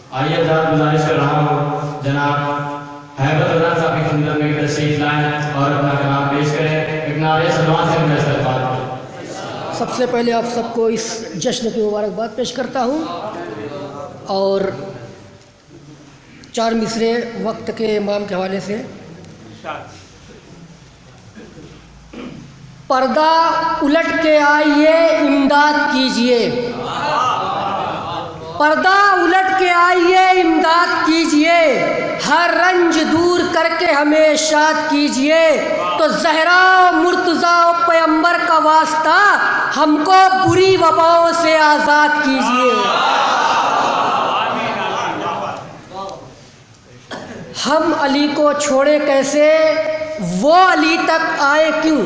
आइए हज़रात, गुजारिश कर रहा हूँ जनाब हैबत रज़ा साहब की खिदमत में तशरीफ लाएं और अपना कलाम पेश करें। एक नारे सलवात से उन्हें इस्तक़बाल करें। सबसे पहले आप सबको इस जश्न की मुबारकबाद पेश करता हूँ और 4 मिसरे वक्त के इमाम के हवाले से। पर्दा उलट के आइए इमदाद कीजिए, पर्दा उलट के आइए इमदाद कीजिए, हर रंज दूर करके हमें शाद कीजिए। तो ज़हरा मुर्तज़ा पैगंबर का वास्ता, हमको बुरी वबाओं से आज़ाद कीजिए। हम अली को छोड़े कैसे, वो अली तक आए क्यों।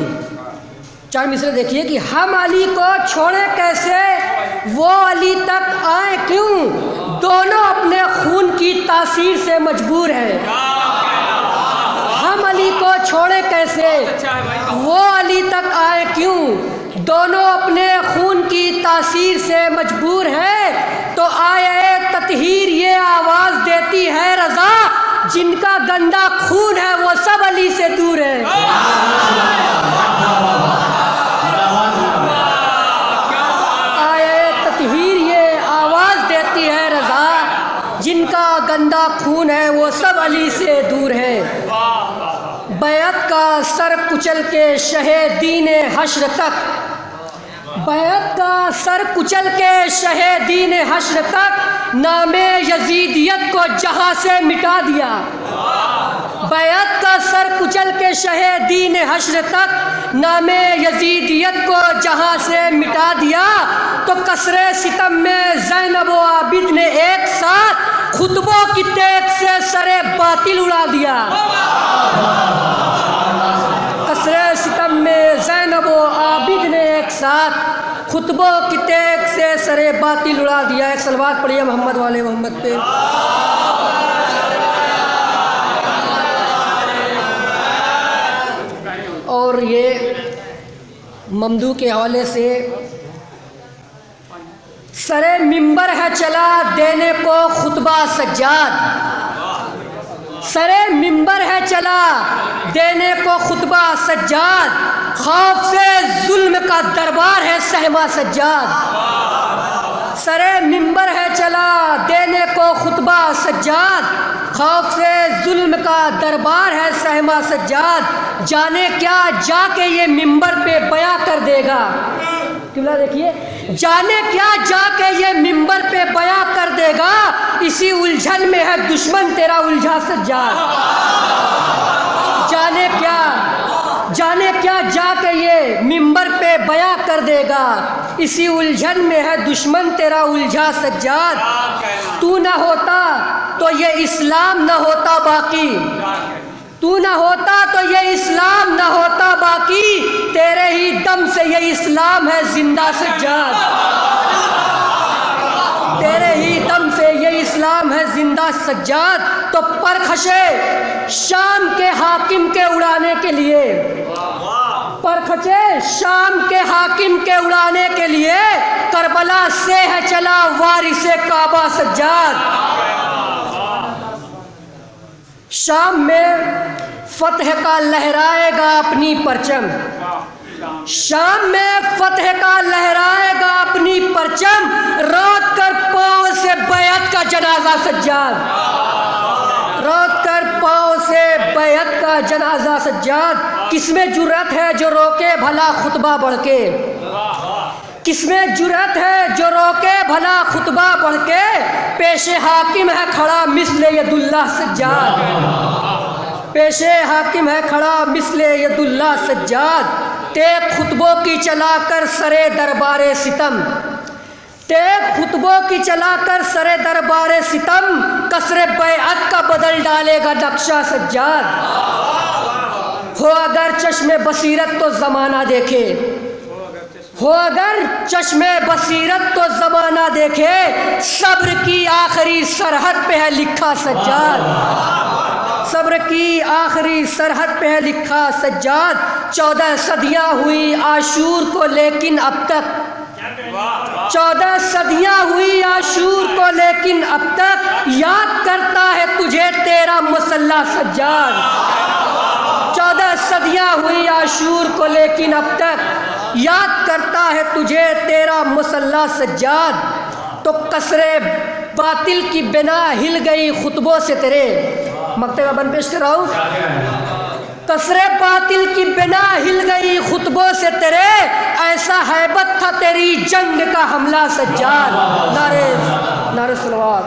4 मिसरे देखिए कि हम अली को छोड़े कैसे, वो अली तक आए क्यों। दोनों अपने खून की तासीर से मजबूर हैं। हम अली को छोड़े कैसे, वो अली तक आए क्यों। दोनों अपने खून की तासीर से मजबूर हैं। तो आए ततहीर ये आवाज़ देती है रज़ा, जिनका गंदा खून है वो सब अली से दूर है। जिनका गंदा खून है वो सब अली से दूर है। बैत का सर कुचल के शहे दीने हश्र तक, बैत का सर कुचल के शहे दीने हश्र तक, नामे यजीदियत को जहां से मिटा दिया। बैत का सर कुचल के शहे दीने हश्र तक, नामे यजीदियत को जहां से मिटा दिया। तो कसरे सितम में ज़ैनब व आबिद ने एक साथ खुतबों की तेग से सरे बातिल उड़ा दिया। कसरे सितम में ज़ैनब व आबिद ने एक साथ खुतबों की तेग से सरे बातिल उड़ा दिया। एक सलवात पढ़िए मोहम्मद वाले मोहम्मद पे। और ये ममदू के हवाले से, सरे मिंबर है चला देने को खुतबा सज्जाद, सरे मिंबर है चला देने को खुतबा सज्जाद, खौफ से जुल्म का दरबार है सहमा सज्जाद। सरे मिंबर है चला देने को खुतबा सज्जाद, खौफ से जुल्म का दरबार है सहमा सज्जाद। जाने क्या जाके ये मिंबर पे बयां कर देगा। किबला देखिए, जाने क्या जाके ये मिंबर पे बयां कर देगा, इसी उलझन में है दुश्मन तेरा उलझा सज्जाद। जाने क्या जाके ये मिंबर पे बयां कर देगा, इसी उलझन में है दुश्मन तेरा उलझा सज्जाद। तू ना होता तो ये इस्लाम ना होता बाकी, तू ना होता तो ये इस्लाम ना होता बाकी, तेरे ही दम से ये इस्लाम है जिंदा सज्जाद। तेरे ही दम से ये इस्लाम है जिंदा सज्जाद। तो परखशे शाम के हाकिम के उड़ाने के लिए, परखचे शाम के हाकिम के उड़ाने के लिए, करबला से है चला वारिसे काबा सज्जाद। शाम में फतह का लहराएगा अपनी परचम, शाम में फतह का लहराएगा अपनी परचम, रात कर पाँव से बैत का जनाजा सज्जाद, रात कर पाँव से बैत का जनाजा सज्जाद। किसमें जुर्रत है जो रोके भला खुतबा बढ़ के, किसमें जुर्रत है जो रोके भला खुतबा बढ़ के, पेशे हाकिम है खड़ा मिस्ले यदुल्लाह सज्जाद, पेशे हाकिम है खड़ा मिस्ले यदुल्लाह सज्जाद। तेग खुतबों की चलाकर सरे दरबारे सितम, तेग खुतबों की चलाकर सरे दरबारे सितम, कसरे बैअत का बदल डालेगा नक्शा सज्जाद। हो अगर चश्मे बसीरत तो ज़माना देखे, हो अगर चश्मे बसीरत तो ज़माना देखे, सब्र की आखिरी सरहद पे है लिखा सज्जाद, सब्र की आखिरी सरहद पे है लिखा सज्जाद। 14 सदियाँ हुई आशूर को लेकिन अब तक, 14 सदियां हुई आशूर को, लेकिन अब तक याद करता है तुझे तेरा मुसल्ला सज्जाद। 14 सदियां हुई आशूर को, लेकिन अब तक याद करता है तुझे तेरा मुसल्ला सज्जाद। तो कसरे बातिल की बिना हिल गई खुतबों से तेरे, मकते का बन पेश कर रहा हूँ। कसरे बातिल की बिना हिल गई खुतबों से तेरे, ऐसा हैबत था तेरी जंग का हमला सज्जाद। नारे नारे सलवात।